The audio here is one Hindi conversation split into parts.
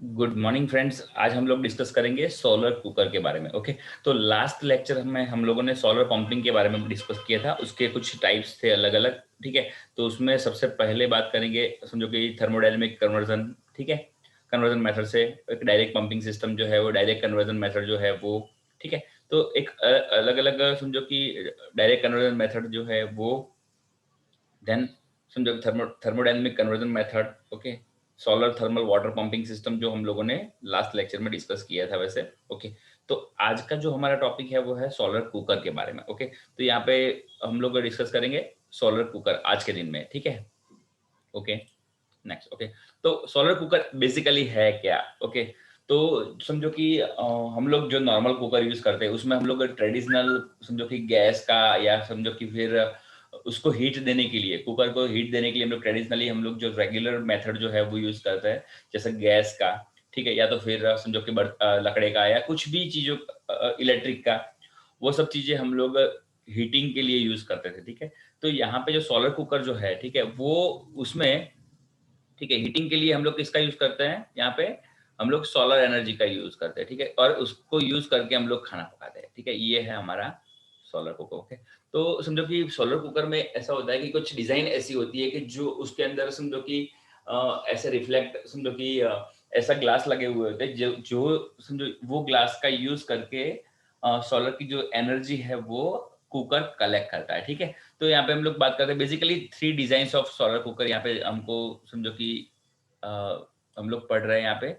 Good morning friends. आज हम लोग डिस्कस करेंगे सोलर कुकर के बारे में। ओके, तो लास्ट लेक्चर में हम लोगों ने सोलर पंपिंग के बारे में डिस्कस किया था। उसके कुछ टाइप्स थे अलग अलग। ठीक है, तो उसमें सबसे पहले बात करेंगे, समझो कि थर्मोडायनेमिक कन्वर्जन। ठीक है, कन्वर्जन मेथड से एक डायरेक्ट पंपिंग सिस्टम जो है वो डायरेक्ट कन्वर्जन मेथड जो है वो। ठीक है, तो एक अलग अलग समझो कि डायरेक्ट कन्वर्जन मेथड जो है वो, देन समझो thermodynamic conversion method. Okay, solar thermal water pumping system जो हम लोगों ने लास्ट लेक्चर में डिस्कस किया था वैसे। ओके, तो आज का जो हमारा टॉपिक है वो है सोलर कुकर के बारे में। ओके, तो यहाँ पे हम लोग डिस्कस करेंगे सोलर कुकर आज के दिन में। ठीक है, ओके, नेक्स्ट। ओके, तो सोलर कुकर बेसिकली है क्या? ओके, तो समझो कि हम लोग जो नॉर्मल कुकर यूज करते हैं उसमें हम लोग ट्रेडिशनल समझो कि गैस का, या समझो कि फिर उसको हीट देने के लिए, कुकर को हीट देने के लिए हम लोग ट्रेडिशनली हम लोग जो रेगुलर मेथड जो है वो यूज करते हैं, जैसे गैस का। ठीक है, या तो फिर समझो कि लकड़े का या कुछ भी चीजों इलेक्ट्रिक का, वो सब चीजें हम लोग हीटिंग के लिए यूज करते थे। ठीक है, तो यहाँ पे जो सोलर कुकर जो है, ठीक है, वो उसमें, ठीक है, हीटिंग के लिए हम लोग किसका यूज करते हैं? यहाँ पे हम लोग सोलर एनर्जी का यूज करते हैं। ठीक है, और उसको यूज करके हम लोग खाना पकाते हैं। ठीक है, ये है हमारा सोलर कुकर। ओके, तो समझो कि सोलर कुकर में ऐसा होता है कि कुछ डिजाइन ऐसी होती है कि जो उसके अंदर समझो कि ऐसे रिफ्लेक्ट, समझो कि ऐसा ग्लास लगे हुए होते हैं जो जो समझो वो ग्लास का यूज करके सोलर की जो एनर्जी है वो कुकर कलेक्ट करता है। ठीक है, तो यहाँ पे हम लोग बात करते हैं basically 3 design of solar cooker. यहाँ पे हमको समझो कि अ, हम लोग पढ़ रहे हैं यहाँ पे।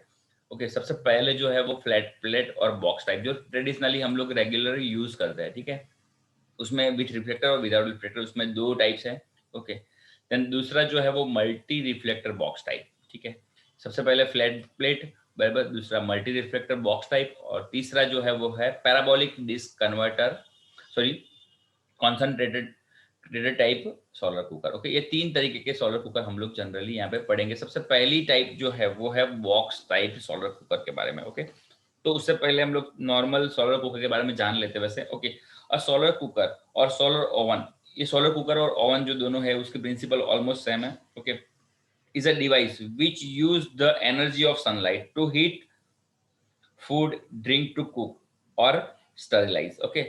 ओके, सबसे पहले जो है वो फ्लैट प्लेट और बॉक्स टाइप, जो ट्रेडिशनली हम लोग रेगुलर यूज करते हैं। ठीक है, उसमें विथ रिफ्लेक्टर और विदाउट रिफ्लेक्टर, उसमें 2 टाइप्स हैं। ओके, देन दूसरा जो है वो मल्टी रिफ्लेक्टर बॉक्स टाइप। ठीक है, सबसे पहले फ्लैट प्लेट, बराबर, दूसरा मल्टी रिफ्लेक्टर बॉक्स टाइप, और तीसरा जो है वो है parabolic disc converter, sorry, concentrated graded type solar cooker. Okay, ये 3 तरीके के सोलर कुकर हम लोग जनरली यहाँ पे पढ़ेंगे। सबसे पहली टाइप जो है वो है बॉक्स टाइप सोलर कुकर के बारे में। ओके, तो उससे पहले हम लोग नॉर्मल सोलर कुकर के बारे में जान लेते हैं वैसे। ओके, और सोलर कुकर और सोलर ओवन, ये सोलर कुकर और ओवन जो दोनों है उसके प्रिंसिपल ऑलमोस्ट सेम है। Okay, is a device which use the energy of sunlight to heat food, drink, to cook और स्टरलाइज। ओके,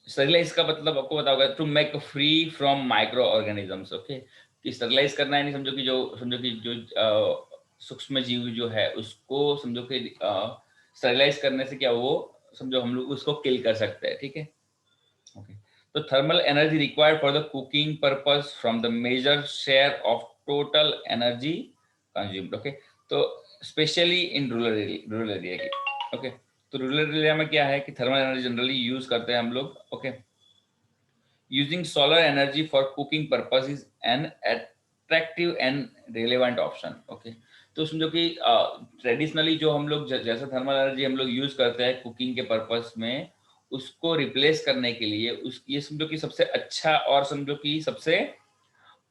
स्टरलाइज का मतलब आपको पता होगा, to make free from micro organisms. Okay, कि स्टरलाइज करना है, नहीं समझो कि जो, समझो कि जो सूक्ष्म जीव जो है उसको समझो कि स्टरलाइज करने से क्या, वो समझो हम लोग उसको किल कर सकते हैं। ठीक है, ओके, तो thermal energy required for the cooking purpose from the major share of total energy consumed. Okay, तो स्पेशली इन रूरल एरिया की। ओके, तो रूरल एरिया में क्या है कि थर्मल एनर्जी जनरली यूज करते हैं हम लोग। Okay, using solar energy for cooking purpose is an attractive and relevant option. Okay, तो समझो कि ट्रेडिशनली जो हम लोग जैसा थर्मल एनर्जी हम लोग यूज करते हैं कुकिंग के पर्पस में, उसको रिप्लेस करने के लिए उस, ये समझो कि सबसे अच्छा और समझो कि सबसे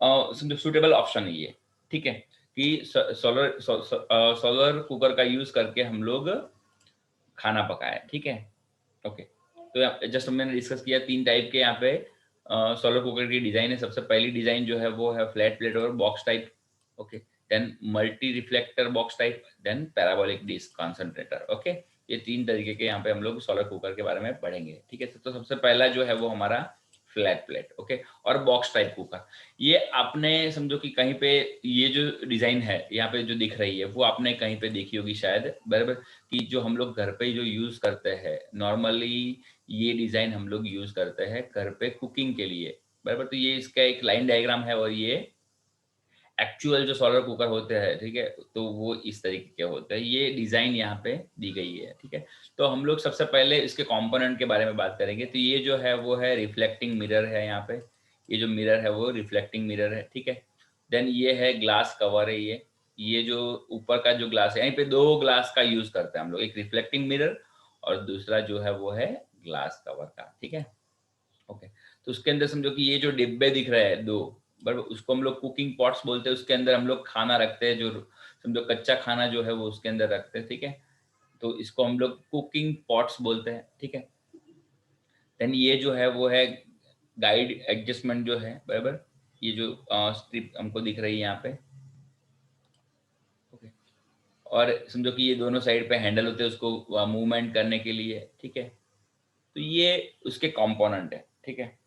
समझो सुटेबल ऑप्शन है ये। ठीक है, कि सोलर कुकर का यूज करके हम लोग खाना पकाए। ठीक है, ओके, तो जस्ट हमने डिस्कस किया 3 टाइप के यहाँ पे सोलर कुकर की डिजाइन है। सबसे पहली डिजाइन जो है वो है फ्लैट प्लेट और box type. Okay, then multi reflector box type, then parabolic disc concentrator. Okay, ये 3 तरीके के यहाँ पे हम लोग सोलर कुकर के बारे में पढ़ेंगे। ठीक है, तो सबसे पहला जो है वो हमारा फ्लैट प्लेट। ओके, और बॉक्स टाइप कुकर, ये आपने समझो कि कहीं पे, ये जो डिजाइन है यहाँ पे जो दिख रही है वो आपने कहीं पे देखी होगी शायद, बराबर, कि जो हम लोग घर पे जो यूज करते हैं नॉर्मली, ये डिजाइन हम लोग यूज करते हैं घर पे कुकिंग के लिए, बराबर। तो ये इसका एक लाइन डायग्राम है, और ये एक्चुअल जो सोलर कुकर होते हैं, ठीक है, तो वो इस तरीके के होते हैं। ये डिजाइन यहाँ पे दी गई है। ठीक है, तो हम लोग सबसे पहले इसके कंपोनेंट के बारे में बात करेंगे। तो ये जो है वो है रिफ्लेक्टिंग मिरर है। यहाँ पे ये जो मिरर है वो रिफ्लेक्टिंग मिरर है। ठीक है, देन ये है ग्लास कवर है। ये जो ऊपर का जो ग्लास है, यहीं पे 2 ग्लास का यूज करते हैं हम लोग, एक रिफ्लेक्टिंग मिरर और दूसरा जो है वो है ग्लास कवर का। ठीक है, ओके, तो उसके अंदर समझो कि ये जो डिब्बे दिख रहे हैं 2, बट उसको हम लोग कुकिंग पॉट्स बोलते हैं। उसके अंदर हम लोग खाना रखते हैं, जो समझो कच्चा खाना जो है वो उसके अंदर रखते हैं। ठीक है, तो इसको हम लोग कुकिंग पॉट्स बोलते हैं। ठीक है, देन ये जो है वो है गाइड एडजस्टमेंट जो है, बराबर, ये जो स्ट्रिप हमको दिख रही है यहाँ पे। और समझो कि ये दोनों साइड पे हैंडल होते हैं उसको मूवमेंट करने के लिए, ठीक है। तो ये उसके कंपोनेंट है, ठीक है।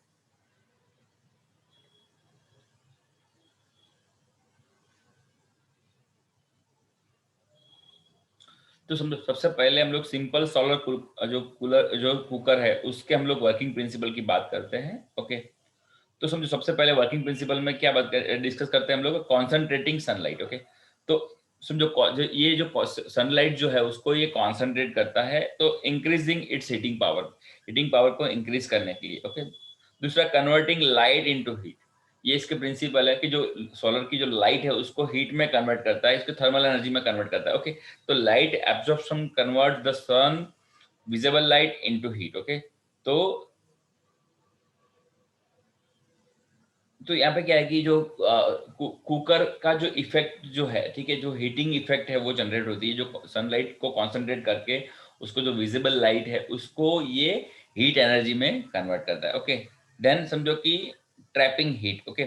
तो समझो सबसे पहले हम लोग सिंपल सोलर जो कूलर जो कुकर है उसके हम लोग वर्किंग प्रिंसिपल की बात करते हैं, ओके। तो समझो सबसे पहले वर्किंग प्रिंसिपल में क्या डिस्कस करते हैं हम लोग, कॉन्सेंट्रेटिंग सनलाइट, ओके। तो समझो ये जो सनलाइट जो है उसको ये कॉन्सेंट्रेट करता है, तो इंक्रीजिंग इट्स हीटिंग पावर को इंक्रीज करने के लिए, ओके। दूसरा, कन्वर्टिंग लाइट इनटू हीट, ये इसके प्रिंसिपल है कि जो सोलर की जो लाइट है उसको हीट में कन्वर्ट करता है, इसको थर्मल एनर्जी में कन्वर्ट करता है, ओके। तो light absorption convert the sun visible light into heat, okay. तो यहाँ पे क्या है कि जो कुकर का जो इफेक्ट जो है, ठीक है, जो हीटिंग इफेक्ट है वो जनरेट होती है, जो सनलाइट को कॉन्सेंट्रेट करके उसको जो विजिबल लाइट है उसको ये हीट एनर्जी में कन्वर्ट करता है, ओके। देन समझो कि ट्रैपिंग हीट, ओके।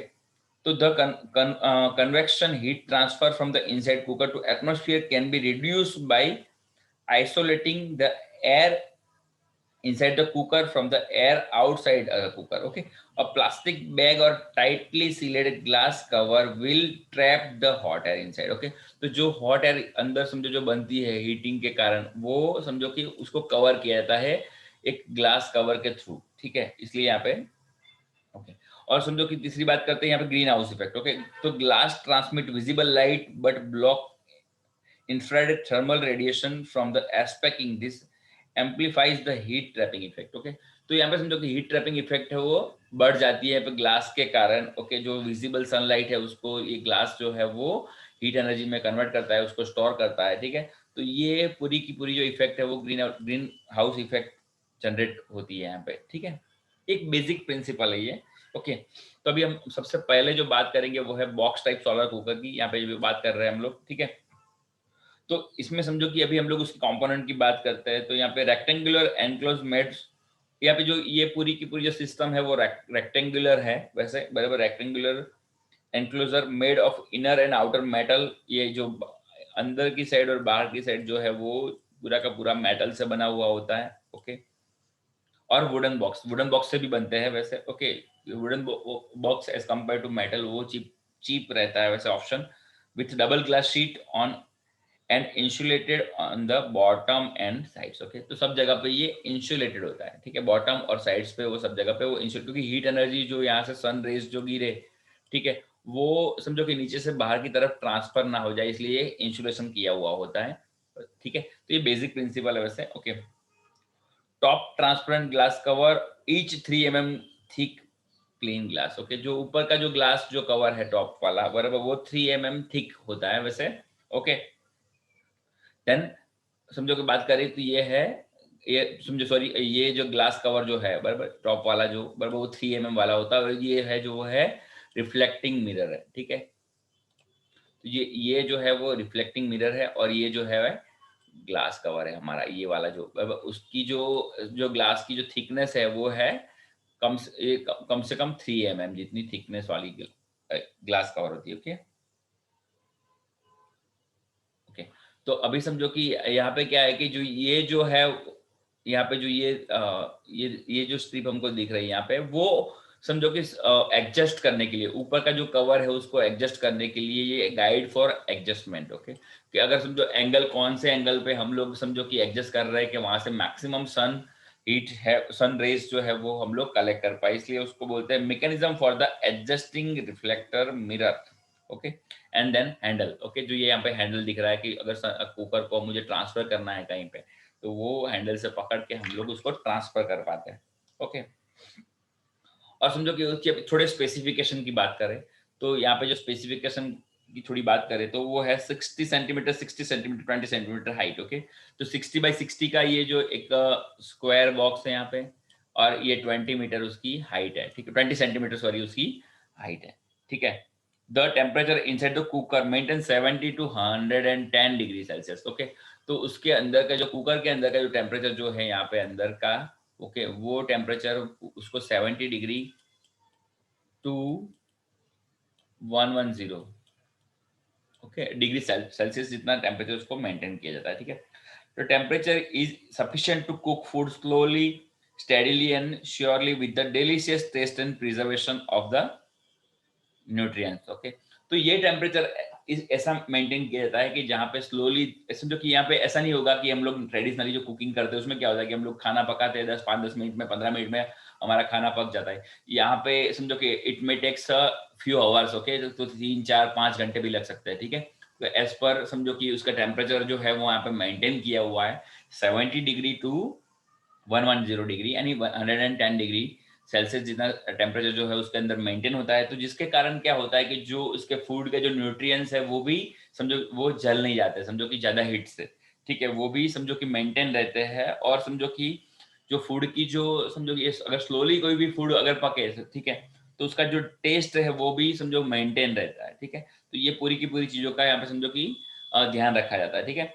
तो the convection heat transfer from the inside cooker to atmosphere can be reduced by isolating the air inside the cooker from the air outside the cooker, okay. A plastic bag or tightly sealed glass cover will trap the hot air inside, okay. तो जो hot air अंदर समझो जो बनती है हीटिंग के कारण, वो समझो कि उसको कवर किया जाता है एक ग्लास कवर के थ्रू, ठीक है, इसलिए यहाँ पे, ओके। और समझो कि तीसरी बात करते हैं यहाँ पे ग्रीन हाउस इफेक्ट, ओके। तो glass transmit visible light but block infrared thermal radiation from the aspect in this amplifies the heat trapping effect, okay। तो यहाँ पे समझो कि हीट ट्रैपिंग इफेक्ट है वो बढ़ जाती है पे ग्लास के कारण, ओके। जो विजिबल सनलाइट है उसको ये ग्लास जो है वो हीट एनर्जी में कन्वर्ट करता है, उसको स्टोर करता है, ठीक है। तो ये पूरी की पूरी जो इफेक्ट है वो ग्रीन हाउस इफेक्ट जनरेट होती है यहाँ पे, ठीक है। एक बेसिक प्रिंसिपल है ये, ओके। तो अभी हम सबसे पहले जो बात करेंगे वो है बॉक्स टाइप सोलर कुकर की, यहाँ पे जो बात कर रहे हैं हम लोग, ठीक है। तो इसमें समझो कि अभी हम लोग उसके कंपोनेंट की बात करते हैं, तो यहाँ पे रेक्टेंगुलर एनक्लोज मेड्स, यहाँ पे जो ये पूरी की पूरी जो सिस्टम है वो रेक्टेंगुलर है, वैसे बराबर rectangular enclosure made of inner and outer metal, ये जो अंदर की साइड और बाहर की साइड जो है वो पूरा का पूरा मेटल से बना हुआ होता है, ओके। और वुडन बॉक्स से भी बनते हैं वैसे, okay. Wooden box as compare to metal वो चीप चीप रहता है वैसे option, with double glass sheet on and insulated on the bottom and sides, okay. तो सब जगह पे ये इंसुलेटेड होता है, ठीक है, बॉटम और साइड्स पे वो सब जगह पे वो इंसुलेट, क्योंकि हीट एनर्जी जो यहाँ से सन रेज जो गिरे, ठीक है, वो समझो कि नीचे से बाहर की तरफ ट्रांसफर ना हो जाए, इसलिए इंसुलेशन किया हुआ होता है, ठीक है। तो ये बेसिक प्रिंसिपल है वैसे, okay. Top transparent glass cover each 3 mm thick clean glass, okay. जो ऊपर का जो ग्लास जो कवर है टॉप वाला बराबर वो 3 mm थिक होता है वैसे, ओके। देन समझो कि बात करें तो ये है, ये समझो सॉरी, ये जो ग्लास कवर जो है बराबर टॉप वाला जो बराबर वो 3 mm वाला होता है, और ये है जो है रिफ्लेक्टिंग मिरर है, ठीक है। तो ये जो है वो रिफ्लेक्टिंग मिरर है, और ये जो है ग्लास कवर है हमारा, ये वाला जो उसकी जो जो ग्लास की जो थिकनेस है वो है कम से कम 3 mm जितनी थिकनेस वाली ग्लास कवर होती है, ओके। ओके। तो अभी समझो कि यहाँ पे क्या है कि जो ये जो है यहाँ पे जो ये जो स्ट्रिप हमको दिख रही है यहाँ पे, वो समझो कि एडजस्ट करने के लिए ऊपर का जो कवर है उसको एडजस्ट करने के लिए ये गाइड फॉर एडजस्टमेंट, ओके। कि अगर समझो एंगल कौन से एंगल पे हम लोग समझो कि एडजस्ट कर रहे हैं कि वहां से मैक्सिमम सन हीट है, सन रेज जो है वो हम लोग कलेक्ट कर पाए, इसलिए उसको बोलते हैं mechanism for the adjusting reflector mirror, okay. And then handle, okay. जो ये यहाँ पे हैंडल दिख रहा है कि अगर कुकर को मुझे ट्रांसफर करना है कहीं पे, तो वो हैंडल से पकड़ के हम लोग उसको ट्रांसफर कर पाते हैं, ओके। और समझो कि उसके थोड़े स्पेसिफिकेशन की बात करें, तो यहाँ पे जो स्पेसिफिकेशन की थोड़ी बात करें तो वो है 60 centimetre 60 centimetre 20 centimetre height, okay. तो 60 by 60 का ये जो एक स्क्वायर बॉक्स है यहाँ पे, और ये 20 मीटर उसकी हाइट है, ठीक है, 20 सेंटीमीटर सॉरी उसकी हाइट है, ठीक है। The temperature inside the cooker maintain 70 to 110 degree Celsius, okay. तो उसके अंदर का जो कुकर के अंदर का जो टेम्परेचर जो है यहाँ पे अंदर का, ओके, वो टेम्परेचर उसको 70 degree to 110, okay, degree Celsius जितना टेम्परेचर उसको मेंटेन किया जाता है, ठीक है। तो temperature is sufficient to cook food slowly, steadily and surely with the delicious taste and preservation of the nutrients, okay. तो ये टेम्परेचर ऐसा मेंटेन किया जाता है कि जहाँ पे स्लोली, समझो कि यहाँ पे ऐसा नहीं होगा कि हम लोग ट्रेडिशनली जो कुकिंग करते हैं उसमें क्या होता है कि हम लोग खाना पकाते हैं 10 मिनट में 15 मिनट में हमारा खाना पक जाता है। यहाँ पे समझो कि it may takes few hours, okay, तो 3 4 5 घंटे भी लग सकते हैं, ठीक है। तो एज पर समझो कि उसका टेम्परेचर जो है वो यहाँ पे मेंटेन किया हुआ है 70 डिग्री टू 110 डिग्री, यानी 110 डिग्री सेल्सियस जितना टेम्परेचर जो है उसके अंदर मेंटेन होता है। तो जिसके कारण क्या होता है कि जो उसके फूड के जो न्यूट्रिएंट्स है वो भी समझो वो जल नहीं जाते, समझो कि ज्यादा हीट से, ठीक है, वो भी समझो कि मेंटेन रहते हैं। और समझो कि जो फूड की जो समझो कि अगर स्लोली कोई भी फूड अगर पके, ठीक है, तो उसका जो टेस्ट है वो भी समझो मेंटेन रहता है, ठीक है। तो ये पूरी की पूरी चीजों का यहाँ पे समझो कि ध्यान रखा जाता है, ठीक है।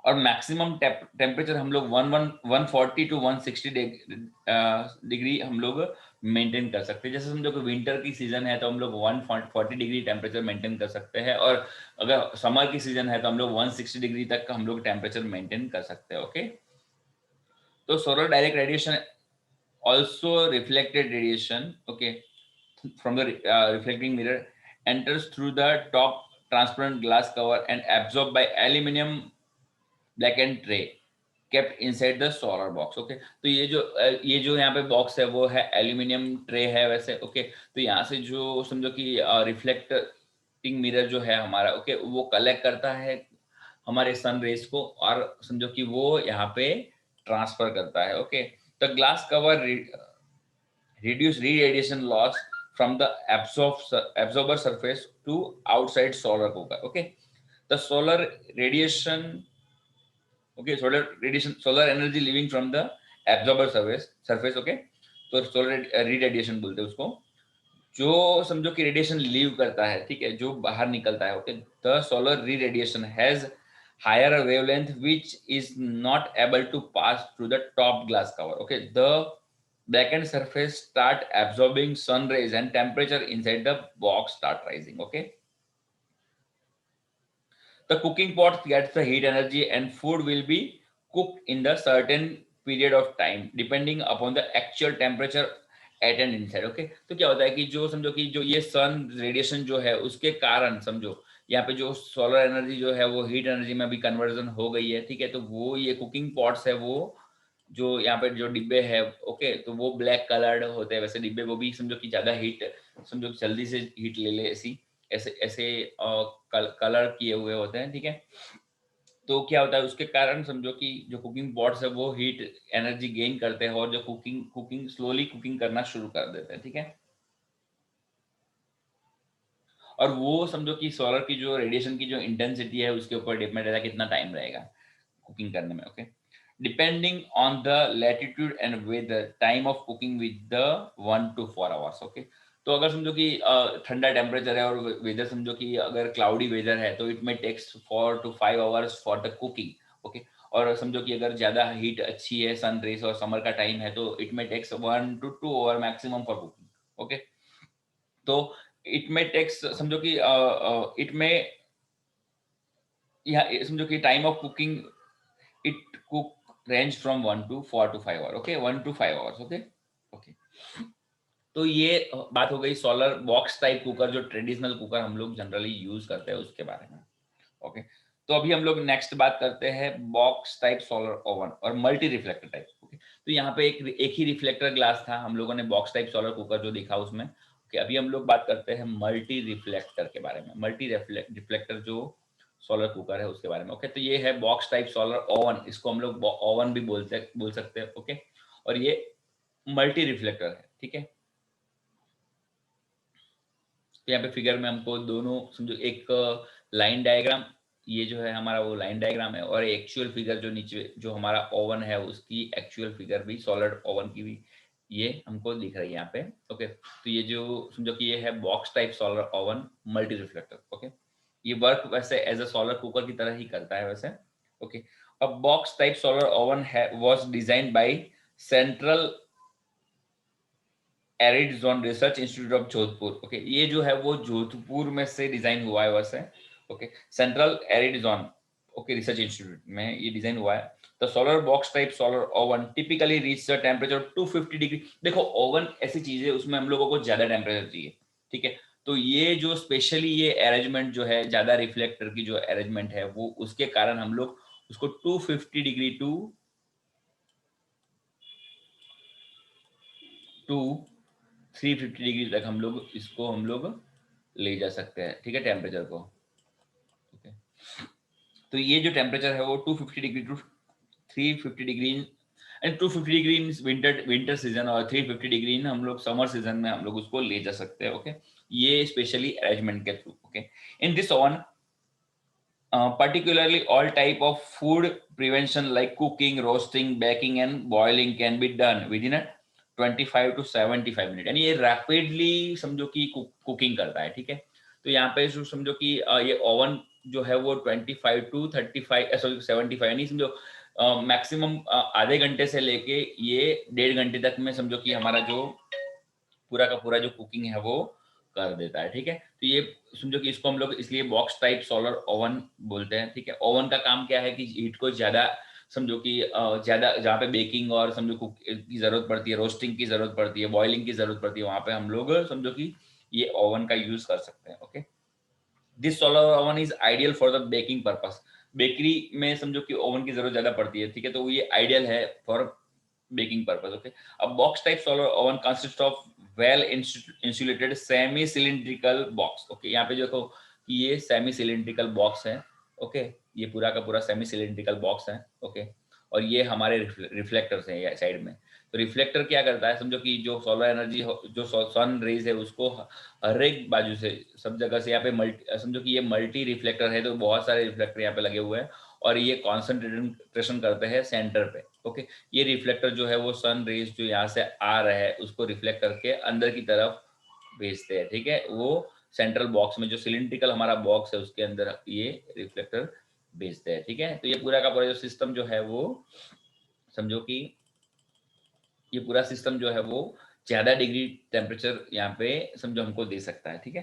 और मैक्सिमम टेम्परेचर हम लोग 140 टू 160 डिग्री हम लोग मेंटेन कर सकते हैं। जैसे समझो कि विंटर की सीजन है तो हम लोग 140 डिग्री टेम्परेचर मेंटेन कर सकते हैं, और अगर समर की सीजन है तो हम लोग 160 डिग्री तक का हम लोग टेम्परेचर मेंटेन कर सकते हैं, ओके। तो solar direct radiation also reflected radiation, okay, from the reflecting mirror enters through the top transparent glass cover and absorbed by aluminum blackened tray kept inside the solar box, okay। तो ये जो यहाँ पे बॉक्स है वो है एल्यूमिनियम ट्रे है वैसे, ओके। तो यहाँ से जो समझो कि रिफ्लेक्टिंग मिरर जो है हमारा, ओके, वो कलेक्ट करता है हमारे सन रेज को और समझो कि वो यहाँ पे ट्रांसफर करता है, okay. The glass cover reduce radiation loss from the absorber surface to outside solar cooker, okay। The solar radiation, okay, solar energy leaving from the absorber surface, okay। तो सोलर रेडिएशन बोलते हैं उसको, जो समझो कि रेडिएशन लीव करता है, ठीक है, जो बाहर निकलता है, okay. The solar radiation has higher wavelength which is not able to pass through the top glass cover, okay। The blackened surface start absorbing sun rays and temperature inside the box start rising, okay। The cooking pot gets the heat energy and food will be cooked in the certain period of time depending upon the actual temperature at an inside, okay। तो क्या होता है कि जो समझो कि जो ये सन रेडिएशन जो है उसके कारण समझो यहाँ पे जो सोलर एनर्जी जो है वो हीट एनर्जी में भी कन्वर्जन हो गई है, ठीक है। तो वो ये कुकिंग पॉट्स है वो जो यहाँ पे जो डिब्बे है, ओके, तो वो ब्लैक कलर्ड होते हैं वैसे डिब्बे, वो भी समझो कि ज्यादा हीट समझो जल्दी से हीट ले ले ऐसी ऐसे ऐसे कलर किए हुए होते हैं, ठीक है। तो क्या होता है उसके कारण समझो कि जो कुकिंग पॉट्स है वो हीट एनर्जी गेन करते हैं और जो कुकिंग कुकिंग स्लोली कुकिंग करना शुरू कर देते हैं, ठीक है। और वो समझो कि सोलर की जो रेडिएशन की जो इंटेंसिटी है उसके ऊपर डिपेंड रहता है कितना टाइम रहेगा कुकिंग करने में, okay. Depending on the latitude and weather time of cooking with the 1 to 4 hours, okay. तो अगर समझो कि ठंडा टेम्परेचर है और वेदर समझो कि अगर क्लाउडी वेदर है तो इट में takes 4 to 5 hours for the cooking, okay. और समझो कि अगर ज्यादा हीट अच्छी है सन रेस और समर का टाइम है तो इट में takes 1 to 2 hour maximum for cooking, okay. तो इट में टेक्स समझो कि इट में यहाँ समझो कि time of cooking it cook range from 1 to 4 to 5 hour, okay, 1 to 5 hours, okay, okay. तो ये बात हो गई सोलर बॉक्स टाइप कुकर जो ट्रेडिशनल कुकर हम लोग जनरली यूज करते हैं उसके बारे में, ओके। तो अभी हम लोग नेक्स्ट बात करते हैं बॉक्स टाइप सोलर ओवन और मल्टी रिफ्लेक्टर टाइप, ओके। तो यहाँ पे एक ही रिफ्लेक्टर ग्लास था हम लोगों ने बॉक्स टाइप सोलर कुकर जो देखा उसमें, ओके। अभी हम लोग बात करते हैं मल्टी रिफ्लेक्टर के बारे में, मल्टी रिफ्लेक्टर जो सोलर कुकर है उसके बारे में, ओके। तो ये है बॉक्स टाइप सोलर ओवन, इसको हम लोग ओवन भी बोल सकते हैं, ओके। और ये मल्टी रिफ्लेक्टर है, ठीक है। तो यहाँ पे फिगर में हमको दोनों समझो एक लाइन डायग्राम, ये जो है हमारा वो लाइन डायग्राम है, और एक्चुअल फिगर जो नीचे जो हमारा ओवन है उसकी एक्चुअल फिगर भी सॉलिड ओवन की भी ये हमको दिख रही है यहाँ पे, ओके। तो ये जो समझो कि ये है box type solar oven multi reflector, okay. ये वर्क वैसे एज अ सोलर कुकर की तरह ही करता है वैसे, ओके। अब बॉक्स टाइप सोलर ओवन है was designed by central arid zone research institute of Jodhpur, okay. ये जो है वो जोधपुर में से डिजाइन हुआ है वैसे, okay, central arid zone, okay, research institute में ये डिजाइन हुआ है। The solar box type solar oven typically reach the temperature 250 degree. देखो ओवन ऐसी चीज है उसमें हम लोगों को ज्यादा टेम्परेचर चाहिए, ठीक है, तो ये जो स्पेशली ये अरेंजमेंट जो है ज्यादा रिफ्लेक्टर की जो अरेंजमेंट है वो उसके कारण हम लोग उसको 250 डिग्री टू 350 डिग्री तक हम लोग ले जा सकते हैं, ठीक है, टेम्परेचर को। ओके, तो ये जो टेम्परेचर है वो 250 degree to 350 degree and 250 degree in winter season और 350 डिग्री इन हम लोग समर सीजन में हम लोग उसको ले जा सकते हैं। ओके, ये स्पेशली अरेंजमेंट के through. Okay, in this oven particularly all type of food prevention like cooking, roasting, baking and boiling can be done within a 25 to 75 minute, यानी ये रैपिडली समझो कि कुकिंग करता है, ठीक है। तो यहाँ पे जो समझो कि ये ओवन जो है वो 25 टू 35 सॉरी 75 नहीं समझो मैक्सिमम आधे घंटे से लेके ये 1.5 घंटे तक में समझो कि हमारा जो पूरा का पूरा जो कुकिंग है वो कर देता है, ठीक है। तो ये समझो कि इसको हम लोग इसलिए बॉक्स टाइप सोलर ओवन बोलते हैं, ठीक है। ओवन का काम क्या है कि हीट को ज्यादा समझो कि ज्यादा जहाँ पे बेकिंग और समझो कुक की जरूरत पड़ती है, रोस्टिंग की जरूरत पड़ती है, बॉइलिंग की जरूरत पड़ती है, वहां पे हम लोग समझो कि ये ओवन का यूज कर सकते हैं। Okay, this solar oven is ideal for the baking purpose. Bakery में समझो कि ओवन की जरूरत ज्यादा पड़ती है, ठीक है, तो ये आइडियल है for baking purpose. Okay, a box type solar oven consists of well insulated semi cylindrical box. Okay, यहाँ पे देखो कि ये सेमी सिलिंड्रिकल बॉक्स है। ओके, ये पूरा का पूरा सेमी सिलिंड्रिकल बॉक्स है। ओके, और ये हमारे रिफ्लेक्टर्स हैं साइड में। तो रिफ्लेक्टर क्या करता है समझो कि जो सोलर एनर्जी जो सन रेज है उसको हर एक बाजू से सब जगह से यहाँ पे मल्टी समझो कि ये मल्टी रिफ्लेक्टर है, तो बहुत सारे रिफ्लेक्टर यहाँ पे लगे हुए हैं और ये कॉन्सेंट्रेशन करते हैं सेंटर पे। ओके, ये रिफ्लेक्टर जो है वो सन रेज जो यहाँ से आ रहा है उसको रिफ्लेक्ट करके अंदर की तरफ भेजते हैं, ठीक है। वो सेंट्रल बॉक्स में जो सिलिंड्रिकल हमारा बॉक्स है उसके अंदर ये रिफ्लेक्टर भेजते हैं, ठीक है। तो ये पूरा का पूरा जो सिस्टम जो है वो समझो कि ये पूरा सिस्टम जो है वो ज्यादा डिग्री टेम्परेचर यहाँ पे समझो हमको दे सकता है, ठीक है।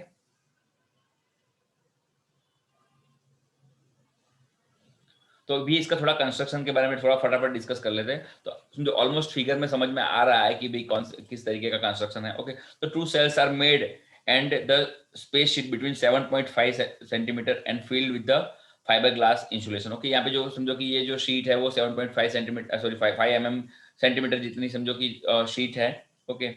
तो अभी इसका थोड़ा कंस्ट्रक्शन के बारे में थोड़ा फटाफट डिस्कस कर लेते हैं। तो समझो ऑलमोस्ट फिगर में समझ में आ रहा है कि भाई कौन किस तरीके का कंस्ट्रक्शन है। ओके, तो two cells are made and the space sheet between 7.5 centimetre and filled with the fibre glass insulation. Okay, यहाँ पे जो समझो कि ये जो शीट है वो 7.5 सेंटीमीटर सॉरी 5 सेंटीमीटर जितनी समझो कि शीट है। ओके,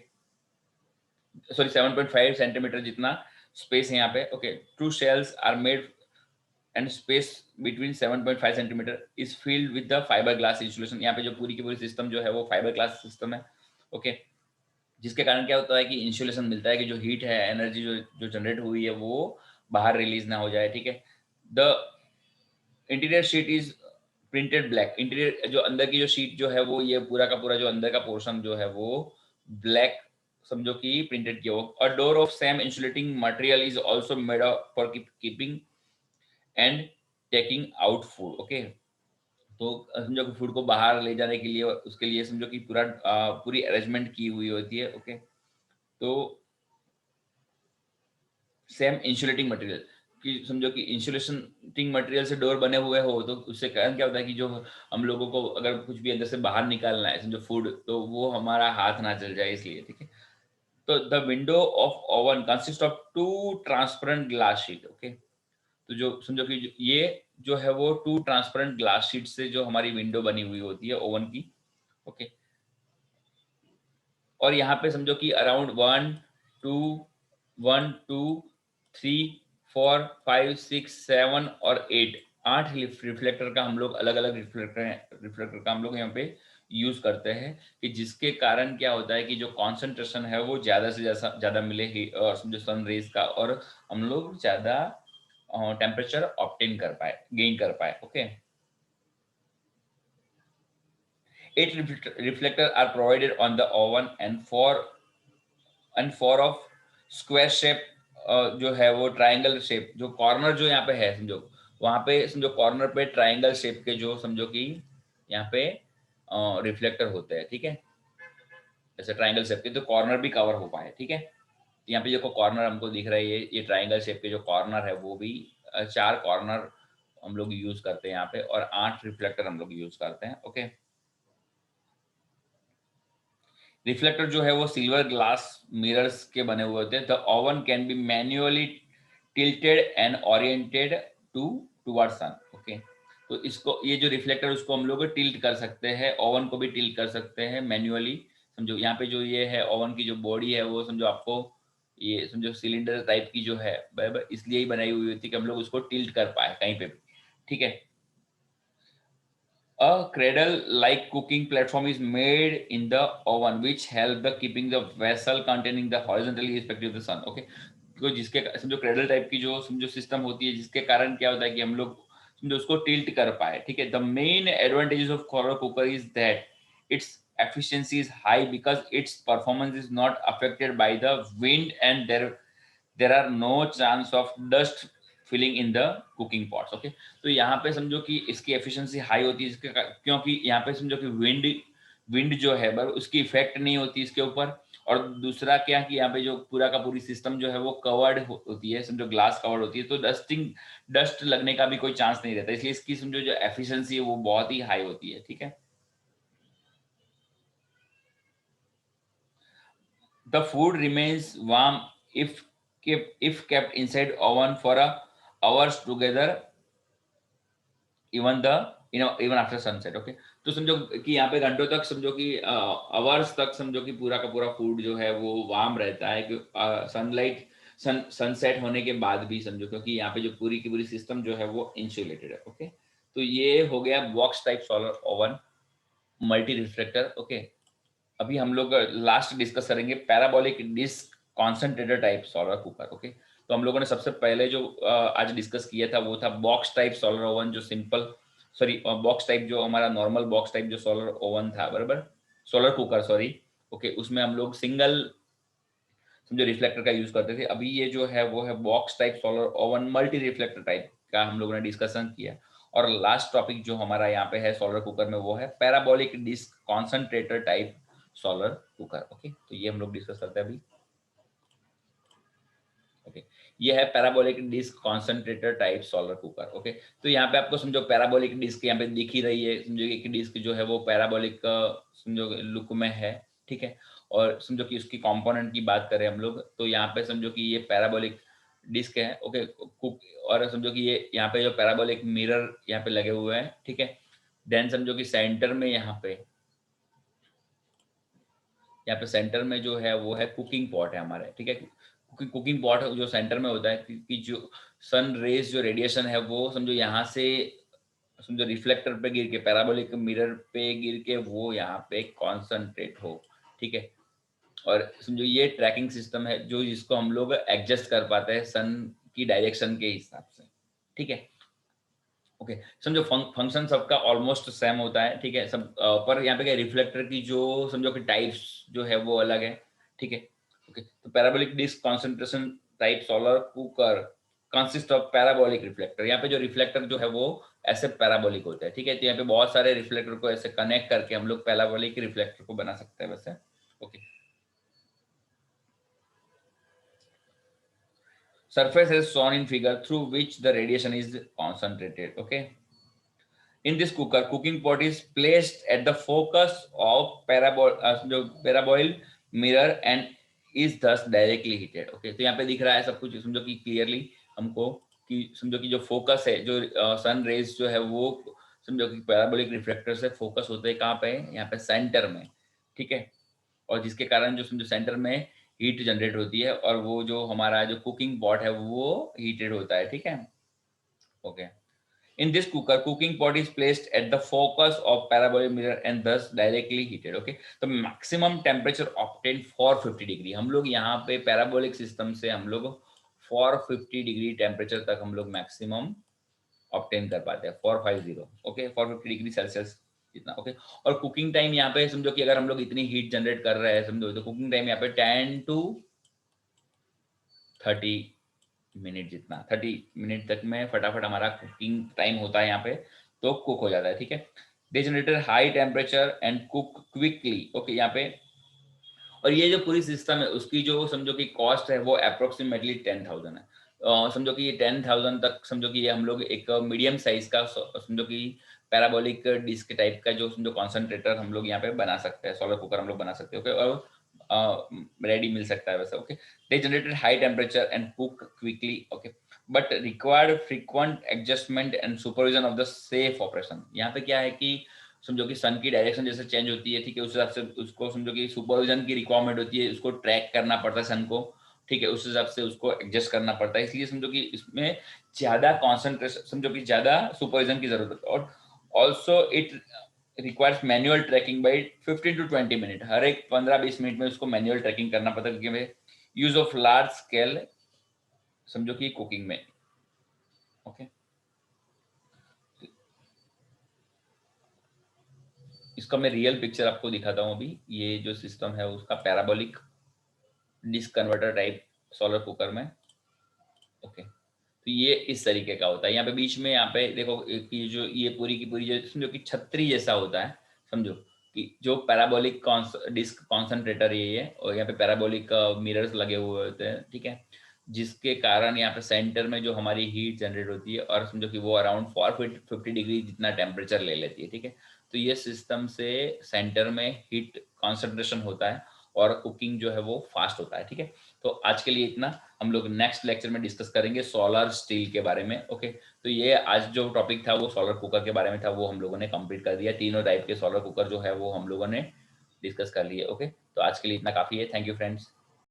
सॉरी 7.5 सेंटीमीटर जितना स्पेस है यहाँ पे। Okay, two shells are made and space between 7.5 centimetre is filled with the fibre glass insulation. यहाँ पे जो पूरी की पूरी सिस्टम जो है वो फाइबर ग्लास सिस्टम है। ओके, जिसके कारण क्या होता है कि इंसुलेशन मिलता है कि जो हीट है एनर्जी जो जो जनरेट हुई है वो बाहर रिलीज ना हो जाए, ठीक है। The interior sheet is printed black. Interior जो अंदर की जो शीट जो है वो ये पूरा का पूरा जो अंदर का पोर्शन जो है वो ब्लैक समझो कि प्रिंटेड किया हो। और door of same insulating material is also made for keeping and taking out food. Okay, तो समझो कि फूड को बाहर ले जाने के लिए उसके लिए समझो कि पूरी अरेंजमेंट की हुई होती है। ओके, तो सेम इंसुलेटिंग मटेरियल कि समझो कि इंसुलेटिंग मटेरियल से डोर बने हुए हो तो उससे कारण क्या होता है कि जो हम लोगों को अगर कुछ भी अंदर से बाहर निकालना है समझो फूड तो वो हमारा हाथ ना चल जाए इसलिए, ठीक है। तो the window of oven consist of two transparent glass sheet. Okay, तो जो समझो कि ये जो है वो टू ट्रांसपेरेंट ग्लास शीट से जो हमारी विंडो बनी हुई होती है ओवन की। ओके, और यहाँ पे समझो कि अराउंड 1 2 1 2 3 4 5 6 7 और 8 रिफ्लेक्टर का हम लोग अलग अलग रिफ्लेक्टर का हम लोग यहाँ पे यूज करते हैं कि जिसके कारण क्या होता है कि जो कॉन्सेंट्रेशन है वो ज्यादा से ज्यादा मिले और समझो सन रेज का और हम लोग ज्यादा टेम्परेचर ऑब्टेन कर पाए गेन कर पाए। Okay, 8 reflectors are provided on the oven and four of square shape जो है वो ट्रायंगल शेप जो कॉर्नर जो यहाँ पे है समझो वहां पे समझो कॉर्नर पे ट्रायंगल शेप के जो समझो कि यहाँ पे रिफ्लेक्टर होते हैं, ठीक है। जैसे ट्रायंगल शेप के तो कॉर्नर भी कवर हो पाए, ठीक है। यहाँ पे देखो कॉर्नर हमको दिख रहा है, ये ट्रायंगल शेप के जो कॉर्नर है वो भी 4 कॉर्नर हम लोग यूज करते हैं यहाँ पे, और 8 रिफ्लेक्टर हम लोग यूज करते हैं। ओके, रिफ्लेक्टर जो है वो सिल्वर ग्लास मिरर्स के बने हुए होते हैं। The oven can be manually tilted and oriented toward sun. Okay, तो इसको, ये जो रिफ्लेक्टर, उसको हम लोग टिल्ट कर सकते हैं, ओवन को भी टिल्ट कर सकते हैं मैन्युअली। समझो यहाँ पे जो ये है ओवन की जो बॉडी है वो समझो आपको, ये समझो सिलेंडर टाइप की जो है, बराबर, इसलिए ही बनाई हुई होती है कि हम लोग उसको टिल्ट कर पाए कहीं पे भी। ठीक है, a cradle-like cooking platform is made in the oven, which help the keeping the vessel containing the horizontally respective the sun. Okay, तो जिसके समझो क्रेडल टाइप की जो समझो सिस्टम होती है, जिसके कारण क्या होता है कि हम लोग समझो उसको टिल्ट कर पाए। ठीक है, the main advantages of solar cooker is that its efficiency is high because its performance is not affected by the wind, and there are no chance of dust filling in the cooking pots. Okay, तो यहाँ पे समझो कि इसकी एफिशिएंसी हाई होती है, क्योंकि यहाँ पे समझो कि विंड जो है बस उसकी इफेक्ट नहीं होती इसके ऊपर। और दूसरा क्या कि यहाँ पे जो पूरा का पूरी सिस्टम जो है वो कवर्ड होती है, समझो ग्लास कवर्ड होती है, तो डस्ट लगने का भी कोई चांस नहीं रहता, इसलिए इसकी समझो जो एफिशिएंसी है वो बहुत ही हाई होती है। ठीक है, the food remains warm if kept inside oven for a hours together, even the even after sunset. Okay, तो समझो कि यहाँ पे घंटों तक समझो कि आवर्स तक समझो कि पूरा का पूरा फूड जो है वो वार्म रहता है, कि सनलाइट सनसेट होने के बाद भी समझो, क्योंकि यहाँ पे जो पूरी की पूरी सिस्टम जो है वो इंसुलेटेड है। ओके, तो ये हो गया box type solar oven multi reflector. Okay, अभी हम लोग लास्ट डिस्कस करेंगे parabolic disc concentrator type solar cooker. Okay, तो हम लोगों ने सबसे पहले जो आज डिस्कस किया था वो था बॉक्स टाइप सोलर ओवन, जो सिंपल, सॉरी, बॉक्स टाइप जो हमारा नॉर्मल बॉक्स टाइप जो सोलर ओवन था, बराबर, सोलर कुकर, सॉरी। ओके, उसमें हम लोग सिंगल समझो रिफ्लेक्टर का यूज करते थे। अभी ये जो है वो है box type solar oven multi reflector type का हम लोगों ने डिस्कशन किया। और लास्ट टॉपिक जो हमारा यहाँ पे है सोलर कुकर में वो है parabolic disc concentrator type solar cooker. Okay, तो ये हम लोग डिस्कस करते हैं अभी। ओके, ये है parabolic disc concentrator type solar cooker. Okay, तो यहाँ पे आपको समझो पैराबोलिक डिस्क यहाँ पे दिख ही रही है, समझो एक डिस्क जो है वो पैराबोलिक समझो लुक में है। ठीक है, और समझो कि उसकी कंपोनेंट की बात करें हम लोग, तो यहाँ पे समझो कि ये पैराबोलिक डिस्क है। ओके, कुक, और समझो कि ये यहाँ पे जो पैराबोलिक मिरर यहाँ पे लगे हुए हैं। ठीक है, देन समझो कि सेंटर में यहाँ पे सेंटर में जो है वो है कुकिंग पॉट है हमारे। ठीक है, कुकिंग पॉट जो सेंटर में होता है, कि जो सन रेज जो रेडिएशन है वो समझो यहाँ से समझो रिफ्लेक्टर पे गिर के, पैराबोलिक मिरर पे गिर के वो यहाँ पे कॉन्सेंट्रेट हो। ठीक है, और समझो ये ट्रैकिंग सिस्टम है जो, जिसको हम लोग एडजस्ट कर पाते हैं सन की डायरेक्शन के हिसाब से। ठीक है, ओके, समझो फंक्शन सबका ऑलमोस्ट सेम होता है। ठीक है, सब पर यहाँ पे क्या, रिफ्लेक्टर की जो समझो कि टाइप्स जो है वो अलग है। ठीक है, ओके, तो parabolic disc concentration type solar cooker consist of parabolic reflector. यहाँ पे जो रिफ्लेक्टर जो है वो ऐसे पैराबोलिक होता है। ठीक है, तो यहाँ पे बहुत सारे रिफ्लेक्टर को ऐसे कनेक्ट करके हम लोग पैराबोलिक रिफ्लेक्टर को बना सकते हैं वैसे। Okay, surface is shown in figure through which the radiation is concentrated. Okay, in this cooker, cooking pot is placed at the focus of paraboil mirror and is thus directly heated. Okay, तो यहाँ पे दिख रहा है सब कुछ, समझो कि क्लियरली हमको, कि समझो कि जो फोकस है, जो सन रेज जो है वो समझो कि पैराबोलिक रिफ्लेक्टर से फोकस होते हैं कहाँ पे, यहाँ पे सेंटर में। ठीक है, और जिसके कारण जो समझो सेंटर में हीट जनरेट होती है, और वो जो हमारा जो कुकिंग पॉट है वो हीटेड होता है। ठीक है, okay, in this cooker, cooking pot is placed at the focus of parabolic mirror and thus directly heated. Okay, तो maximum temperature obtained for 50 degree, हम लोग यहाँ पे पैराबोलिक सिस्टम से हम लोग for 50 डिग्री टेम्परेचर तक हम लोग मैक्सिमम ऑब्टेन कर पाते हैं, 450। ओके, 450 डिग्री सेल्सियस इतना। ओके, और कुकिंग टाइम यहाँ पे समझो कि अगर हम लोग इतनी हीट जनरेट कर रहे हैं समझो, तो कुकिंग टाइम यहाँ पे 10 to 30 मिनट, जितना 30 मिनट तक में फटाफट हमारा कुकिंग टाइम होता है यहाँ पे, तो कुक हो जाता है। ठीक है, they generator high temperature and cook quickly. Okay, यहाँ पे, और ये जो पूरी सिस्टम है उसकी जो समझो कि कॉस्ट है वो अप्रोक्सीमेटली 10,000 है। समझो कि ये 10,000 तक, समझो कि ये हम लोग एक मीडियम साइज का समझो कि पैराबोलिक डिस्क टाइप का जो समझो कॉन्सेंट्रेटर हम लोग यहाँ पे बना सकते हैं, सोलर कुकर हम लोग बना सकते हैं। ओके, और रेडी मिल सकता है वैसे। Okay, they generated high temperature and cook quickly. Okay, but required frequent adjustment and supervision of the safe operation. यहाँ पे क्या है कि समझो कि सन की डायरेक्शन जैसे चेंज होती है, ठीक है, उस हिसाब से उसको समझो कि सुपरविजन की रिक्वायरमेंट होती है, उसको ट्रैक करना पड़ता है सन को, ठीक है, उस हिसाब से उसको एडजस्ट करना पड़ता है। इसलिए समझो कि इसमें ज्यादा कॉन्सेंट्रेशन, समझो कि ज्यादा सुपरविजन की जरूरत है। और also it requires manual tracking by 15 to 20 minute, हर एक 15-20 मिनट में उसको मैनुअल ट्रैकिंग करना पड़ता है, क्योंकि यूज ऑफ लार्ज स्केल समझो कि कुकिंग में। ओके, इसका मैं रियल पिक्चर आपको दिखाता हूँ अभी। ये जो सिस्टम है उसका parabolic disc converter type solar cooker में। ओके, तो ये इस तरीके का होता है। यहाँ पे बीच में, यहाँ पे देखो कि जो ये पूरी की पूरी जो समझो कि छतरी जैसा होता है, समझो कि जो पैराबोलिक डिस्क कॉन्सेंट्रेटर ये है, और यहाँ पे पैराबोलिक मिरर्स लगे हुए होते हैं, ठीक है, जिसके कारण यहाँ पे सेंटर में जो हमारी हीट जनरेट होती है, और समझो कि वो अराउंड 450 डिग्री जितना टेम्परेचर ले लेती है, ठीक है। तो ये सिस्टम से सेंटर में हीट कॉन्सेंट्रेशन होता है और कुकिंग जो है वो फास्ट होता है, ठीक है। तो आज के लिए इतना। हम लोग नेक्स्ट लेक्चर में डिस्कस करेंगे सोलर स्टील के बारे में। ओके, तो ये आज जो टॉपिक था वो सोलर कुकर के बारे में था, वो हम लोगों ने कंप्लीट कर दिया। तीनों टाइप के सोलर कुकर जो है वो हम लोगों ने डिस्कस कर लिए। ओके, तो आज के लिए इतना काफ़ी है। Thank you friends.